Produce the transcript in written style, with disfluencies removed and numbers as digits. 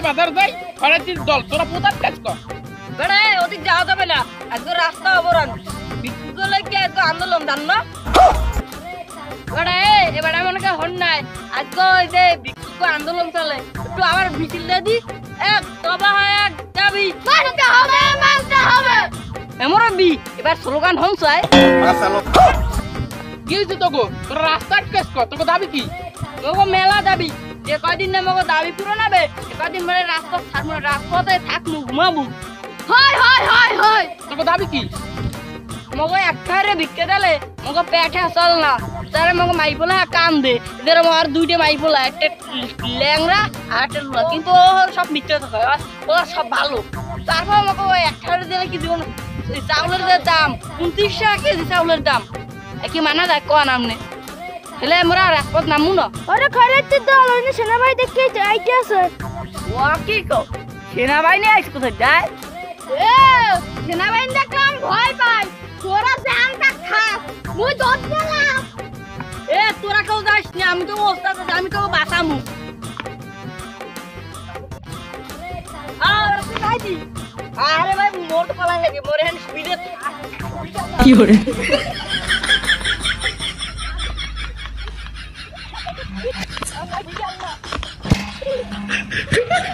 বাজার যাই খরাতির দল তোরা প্রধান কাজ কর বেড়া ওদিক যাওয়া যাবে না আজকে রাস্তা অবরোধ বিক্ষুব্ধ লাগে আজকে আন্দোলন জান না বেড়া এবারে মনে হয় হন নাই আজকে ওই যে বিক্ষুব্ধ আন্দোলন চলে একটু আবার মিছিল দিয়ে দি এক তবা এক দাবি মানতে হবে এমরা বি এবার স্লোগান হন চাই কি হইছে তোগো তোরা রাস্তা কাজ কর তোকে দাবি কি মগো মেলা দাবি যে কয়দিন না মগো দাবি পুরো নাবে কয়দিন মানে রাস্তা থাকবো রাস্তাতে থাকমু ঘুমাবো হয় তোকে দাবি কি মগো একখারে ভিক্ষে দিলে মগো পেটে চল না তারে মগো মাইপোলা কান দে এদের আর দুইটা মাইপোলা একটা ল্যাংরা আর একটা লুলা কিন্তু ও সব মিথ্যে থাকে ওরা সব ভালো তারপর মগো একখারে দিলে কি দিব চাউলের যে দাম 29 টাকা কেজি চাউলের দাম কি মানা যায় কোয়া নামনে হেলে আমরা রাজপথ নামু না আরে খরাতির দল ওই সেনাবাহিনী দেখতে আইতে আছে ও কি কো সেনাবাহিনী আইস কোথায় যায় সেনাবাহিনী দেখলাম ভয় পাই তোরা জানটা খাস মুই দত গেলাম তোরা কেউ যাস না আমি তো ওস্তাদ আমি তো বাঁচামু আরে ভাই মোট পালা লাগে মোরে হ্যান্ড স্পিডে কি করে থাক